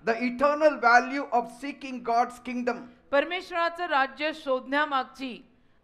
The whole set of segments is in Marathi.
The eternal value of seeking God's kingdom. परमेश्वराचं राज्य शोधण्यामागची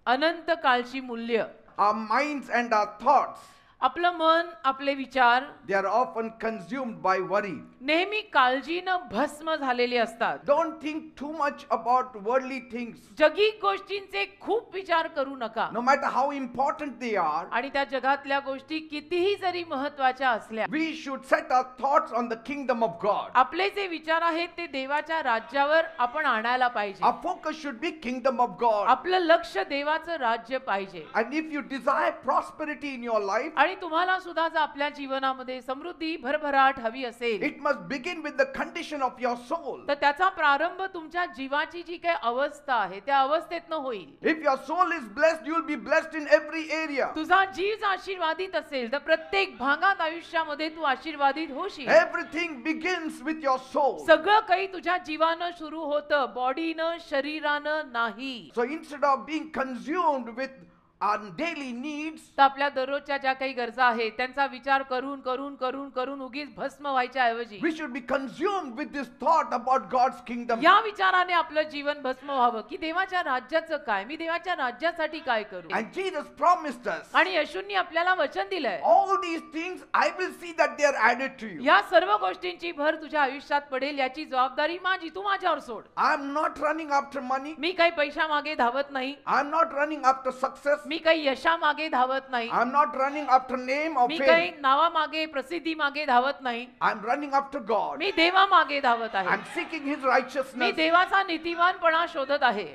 अनंत काळची मूल्य. Our minds and our thoughts, आपलं मन, आपले विचार, they are often consumed by worry. नेहमी काळजीनं भस्म झालेले असतात. Don't think too much about worldly things. जगिक गोष्टींचे खूप विचार करू नका. No matter how important they are, आणि त्या जगातल्या गोष्टी कितीही जरी महत्त्वाच्या असल्या, we should set our thoughts on the kingdom of God. आपले जे विचार आहेत ते देवाच्या राज्यावर आपण आणायला पाहिजे. Our focus should be kingdom of God. आपलं लक्ष देवाचं राज्य पाहिजे. And if you desire prosperity in your life, आणि तुम्हाला सुद्धा जर आपल्या जीवनामध्ये समृद्धी, भरभराट हवी असेल, it must begin with the condition of your soul. तर त्याचा प्रारंभ तुमच्या जीवाची जी काही अवस्था आहे त्या अवस्थेतनं होईल. If your soul is blessed, you will be blessed in every area. तुझा जीव आशीर्वादित असेल तर प्रत्येक भागात आयुष्यामध्ये तू आशीर्वादित होशील. Everything begins with your soul. सगळं काही तुझ्या जीवानं सुरू होतं, बॉडीनं, शरीरानं नाही. So instead of being consumed with our daily needs, तर आपल्या दररोजच्या ज्या काही गरजा आहेत त्यांचा विचार करून करून करून करून उगीच भस्म व्हायच्या ऐवजी we should be consumed with this thought about God's kingdom. या विचाराने आपलं जीवन भस्म व्हावं की देवाच्या राज्याचं काय, मी देवाच्या राज्यासाठी काय करू. And Jesus promised us, आणि येशूंनी आपल्याला वचन दिलंय, all these things I will see that they are added to you. या सर्व गोष्टींची भर तुझ्या आयुष्यात पडेल याची जबाबदारी माझी, तू माझ्यावर सोड. I am not running after money. मी काही पैशा मागे धावत नाही. I am not running after success. मी काही यशा मागे धावत नाही. I am not running after name or me fame. काही नावा मागे, प्रसिद्धी मागे धावत नाही. I am running after God. मी देवा मागे धावत I आहे. am seeking His me righteousness. देवाचा नीतिवानपणा शोधत आहे.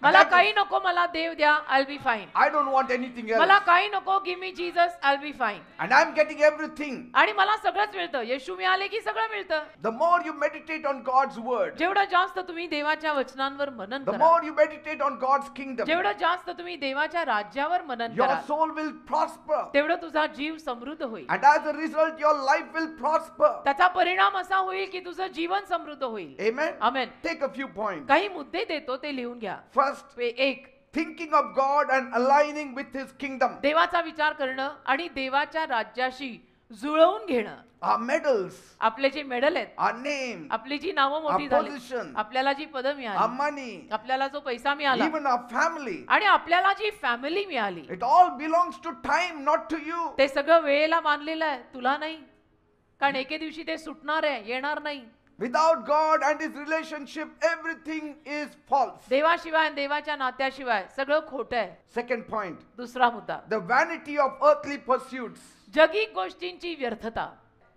मला काही नको, मला देव द्या, I be fine. I don't want anything else. मला काही नको, give me Jesus, I be fine. And I am getting everything. आणि मला सगळंच मिळतं. येशू मिळाले की सगळं मिळतं. The more you meditate on God's word, जेवढं जास्त तुम्ही देवाच्या वचनांवर मनन the करा, more you meditate on God's kingdom, जेवढं जास्त तुम्ही देवाच्या राज्यावर मनन your करा, soul will prosper. तेवढं तुझा जीव समृद्ध होईल. And as a result, your life will prosper. त्याचा परिणाम असा होईल की तुझं जीवन समृद्ध होईल. Amen. Amen. Take a few points. काही मुद्दे देतो ते लिहून घ्या. First, एक, thinking of God and aligning with His kingdom. देवाचा विचार करणं आणि देवाच्या राज्याशी जुळवून घेणं. Our medals, आपले जे मेडल आहेत, our name, आपली जी नावं मोठी our झाली, position, आपल्याला जी पद our मिळाली, money, आपल्याला जो पैसा मिळाला, even our family, आणि आपल्याला जी फॅमिली मिळाली, it all belongs to time, not to you. ते सगळं वेळेला बांधलेलं आहे, तुला नाही. कारण एके दिवशी ते सुटणार आहे, येणार नाही. Without God and His relationship, everything is false. देवाशिवाय, देवाच्या नात्याशिवाय सगळं खोटं आहे. Second point, दुसरा मुद्दा, the vanity of earthly pursuits. जगिक गोष्टींची व्यर्थता.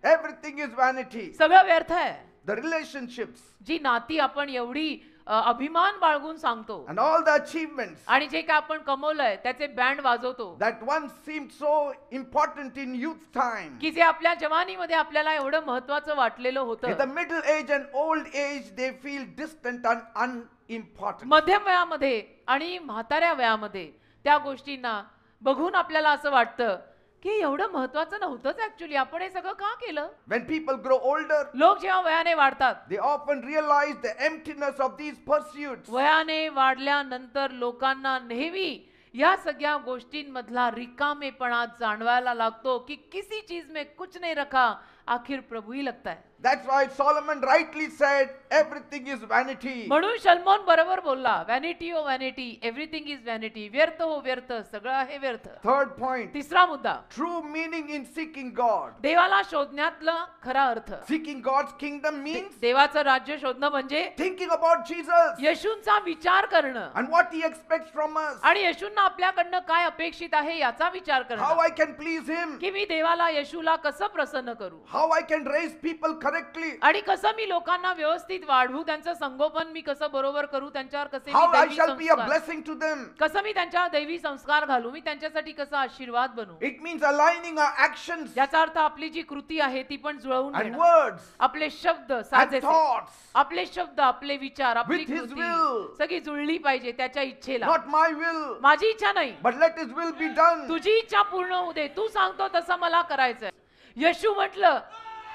Everything is vanity. सगळं व्यर्थ आहे. The relationships जी नाती आपण एवढी अभिमान बाळगून सांगतो, and all the achievements आणि जे काय आपण कमवलंय त्याचे बँड वाजवतो, that once seemed so important in youth time, की जे आपल्या जवानीमध्ये आपल्याला एवढं महत्त्वाचं वाटलेलं in होतं, the middle age and old age they feel distant and unimportant. मध्यम वयामध्ये आणि म्हाताऱ्या वयामध्ये त्या गोष्टींना बघून आपल्याला असं वाटतं की एवढं महत्त्वाचं नव्हतंच ऍक्च्युली, आपण हे सगळं का केलं. When people grow older, लोक जेव्हा वयाने वाढतात, they often realize the emptiness of these pursuits. वयाने वाढल्यानंतर लोकांना नेहमी या सगळ्या गोष्टींमधला रिकामेपणा जाणवायला लागतो की किसी चीज में कुछ नहीं रखा, आखिर प्रभु ही लगता है. That's why Solomon rightly said everything is vanity. म्हणून शल्मोन बरोबर बोलला, vanity O vanity, everything is vanity. व्यर्थ हो व्यर्थ, सगळं आहे व्यर्थ. Third point, तिसरा मुद्दा, true meaning in seeking God. देवाला शोधण्यातला खरा अर्थ. Seeking God's kingdom means देवाचं राज्य शोधणं म्हणजे thinking about Jesus येशूंचा विचार करणं and what He expects from us. आणि येशूंना आपल्याकडनं काय अपेक्षित आहे याचा विचार How करणं, I can please Him. की मी देवाला, येशूला कसं प्रसन्न करू, How I can raise people correctly. आणि कसं मी लोकांना व्यवस्थित वाढवू, त्यांचं संगोपन मी कसं बरोबर करू, त्यांच्यावर कसे How मी I दैवी shall be a संस्कार, blessing to them. कसं मी त्यांच्यावर दैवी संस्कार घालू, मी त्यांच्यासाठी कसं आशीर्वाद बनू. It means aligning our actions याचा अर्थ आपली जी कृती आहे ती पण जुळवून and घेणं. words आपले शब्द and साजेसे, thoughts, आपले शब्द, आपले विचार, आपली With His कृती will. सगळी जुळली पाहिजे त्याच्या इच्छेला. not my will, माझी इच्छा नाही, but let His will be done. तुझी इच्छा पूर्ण होऊ दे, तू सांगतो तसं मला करायचंय. येशू म्हटलं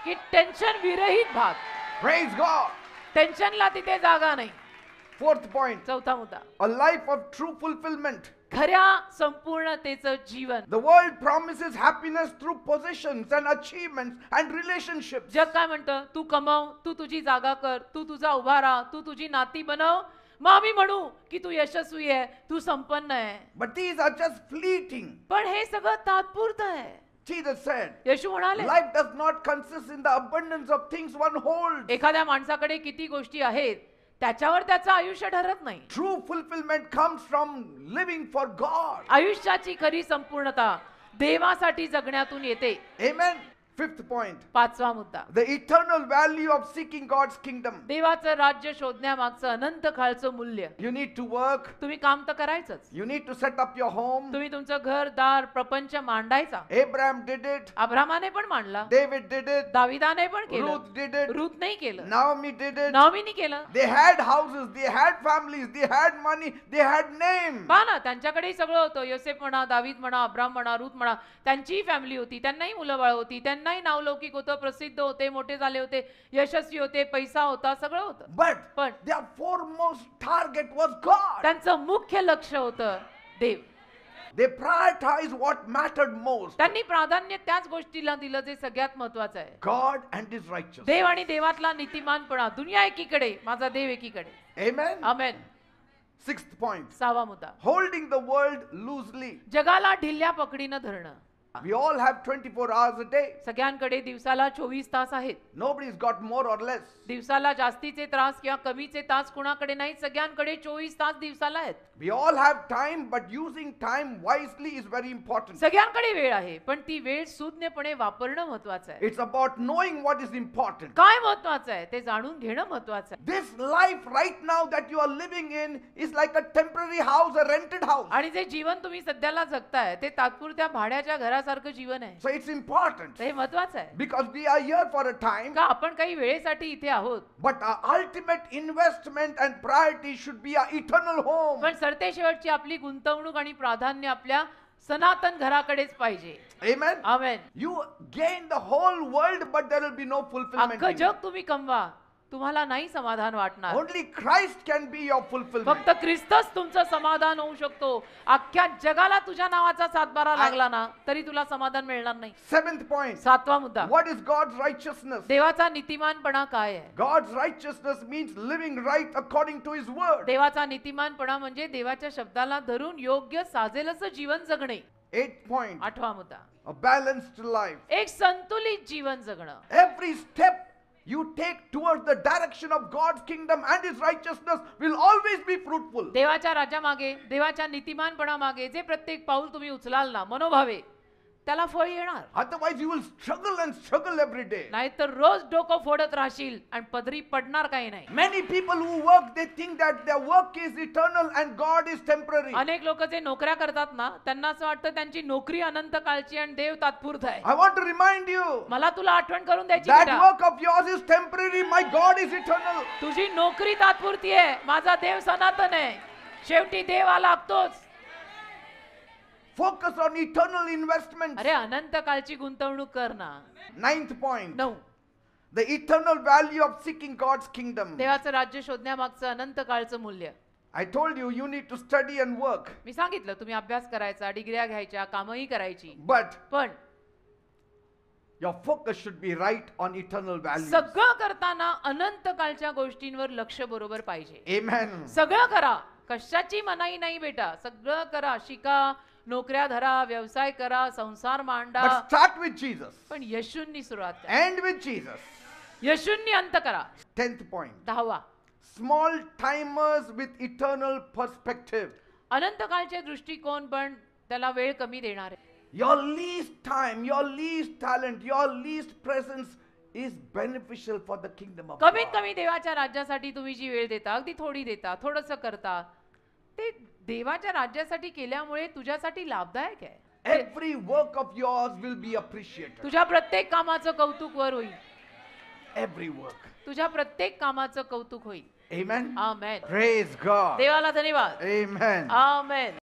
की टेन्शन विरहित भाग, Praise God. टेन्शनला तिथे जागा नाही. Fourth point, चौथा मुद्दा, a life of true fulfillment. खऱ्या संपूर्णतेचं जीवन. The world promises happiness through possessions and achievements and relationships. जग काय म्हणतं, तू कमव, तू तुझी जागा कर, तू तुझा उभा राहा, तू तुझी नाती बनव, मग आम्ही म्हणू की तू यशस्वी आहे, तू संपन्न आहे. But these are just fleeting. पण हे सगळं तात्पुरतं आहे. Jesus said, येशू म्हणाले, life does not consist in the abundance of things one holds. एखाद्या माणसाकडे किती गोष्टी आहेत त्याच्यावर त्याचं आयुष्य ठरत नाही. True fulfillment comes from living for God. आयुष्याची खरी संपूर्णता देवासाठी जगण्यातून येते. Amen. Fifth point. पाचवा मुद्दा, The eternal value of seeking God's kingdom. देवाचं राज्य शोधण्यामागचं अनंत काळचं मूल्य. You need to work. तुम्ही काम तर करायचंच. You need to set up your home. तुम्ही तुमचं घर दार प्रपंच मांडायचा. Abraham did it. अब्रामाने पण मांडला, David did it. दाविदाने पण केलं, Ruth did it. रूथ नाही केलं, Naomi did it. नाओमीने केलं. They had houses, they had families, they had money, they had name. पहा ना, त्यांच्याकडेही सगळं होतं. योसेफ म्हणा, दावीद म्हणा, अब्राम म्हणा, रूथ म्हणा, त्यांचीही फॅमिली होती, त्यांनाही मुलं बाळ होती, त्यांनाही नावलौकिक होतं, प्रसिद्ध होते, मोठे झाले होते, यशस्वी होते, पैसा होता, सगळं होतं. But पण their foremost target was God. त्यांचं मुख्य लक्ष होतं देव. They prioritized what mattered most. त्यांनी प्राधान्य त्याच गोष्टीला दिलं जे सगळ्यात महत्वाचं आहे. God and His righteousness. देव आणि देवातला नीतिमानपणा. दुनिया एकीकडे, माझा देव एकीकडे. Amen. आमेन. Sixth point. सहावा मुद्दा, Holding the world loosely. जगाला ढिल्या पकडीनं धरणं. We all have 24 hours a day. सगळ्यांकडे दिवसाला 24 तास आहेत. Nobody's got more or less. दिवसाला जास्तीचे त्रास किंवा कमीचे तास कुणाकडे नाही, सगळ्यांकडे 24 तास दिवसाला आहेत. We all have time, but using time wisely is very important. सगळ्यांकडे वेळ आहे, पण ती वेळ सुज्ञपणे वापरणं महत्वाचं आहे. It's about knowing what is important. काय महत्वाचं आहे ते जाणून घेणं महत्वाचं आहे. This life right now that you are living in is like a temporary house, a rented house. आणि जे जीवन तुम्ही सध्याला जगताय ते तात्पुरत्या भाड्याच्या घरासारखं जीवन आहे. So it's important हे महत्वाचं आहे. because we are here for a time, का आपण काही वेळेसाठी इथे आहोत, but our ultimate investment and priority should be our eternal home. पण सरतेशेवटची आपली गुंतवणूक आणि प्राधान्य आपल्या सनातन घराकडेच पाहिजे. Amen. Amen. You gain the whole world, but there will be no fulfillment. अख्खं in it. जग तुम्ही कमवा, तुम्हाला नाही समाधान वाटणार. Only Christ can be your fulfillment. फक्त ख्रिस्तच तुमचं समाधान होऊ शकतो. अख्ख्या जगाला तुझ्या नावाचा सातबारा लागला ना तरी तुला समाधान मिळणार नाही. Seventh point. सातवा मुद्दा, What is God's righteousness? देवाचा नीतिमानपणा काय आहे. God's righteousness means living right according to His word. देवाचा नीतिमानपणा म्हणजे देवाच्या शब्दाला धरून योग्य साजेल असं जीवन जगणे. Eighth point. आठवा मुद्दा, A balanced life. एक संतुलित जीवन जगणं. Every step you take towards the direction of God's kingdom and His righteousness will always be fruitful. देवाच्या राज्यामागे, देवाच्या नीतिमानपणा मागे जे प्रत्येक पाऊल तुम्ही उचलाल ना मनोभावे, त्याला फळ येणार. Otherwise you will struggle every day. नाहीतर रोज डोकं फोडत राहशील आणि पदरी पडणार काही नाही. Many people who work, they think that their work is eternal and God is temporary. अनेक लोक जे नोकऱ्या करतात ना त्यांना असं वाटतं त्यांची नोकरी अनंत काळची आणि देव तात्पुरता आहे. I want to remind you मला तुला आठवण करून द्यायची that बेटा, work of yours is temporary, my God is eternal. तुझी नोकरी तात्पुरती आहे, माझा देव सनातन आहे. शेवटी देव हा लागतोच. Focus on eternal investments. अरे अनंत काळची गुंतवणूक कर ना. Ninth point. 9, The eternal value of seeking God's kingdom. देवाचं राज्य शोधण्यामागचं अनंत काळचं मूल्य. I told you, you need to study and work. मी सांगितलं तुम्ही अभ्यास करायचा, डिग्र्या घ्यायच्या, कामही करायची, But पण your focus should be right on eternal values. सगळं करताना अनंत काळच्या गोष्टींवर लक्ष बरोबर पाहिजे. Amen. सगळं करा, कशाची मनाई नाही बेटा, सगळं करा. शिका, नोकऱ्या धरा, व्यवसाय करा, संसार मांडा, But start with Jesus. पण येशूंनी सुरुवात करा. End with Jesus. येशूंनी अंत करा. 10th point. 10वा, Small timers with eternal perspective. अनंत काळचे दृष्टिकोन पण त्याला वेळ कमी देणार आहे. Your least time, your least talent, your least presence is beneficial for the kingdom of कमीत God. कमी देवाच्या राज्यासाठी तुम्ही जी वेळ देता, अगदी थोडी देता, थोडंसं करता, ते देवाच्या राज्यासाठी केल्यामुळे तुझ्यासाठी लाभदायक आहे. Every work of yours will be appreciated. तुझ्या प्रत्येक कामाचं कौतुक वर होईल. Every work. तुझ्या प्रत्येक कामाचं कौतुक होईल. Amen. आमेन. Praise God. देवाला धन्यवाद. Amen. आमेन.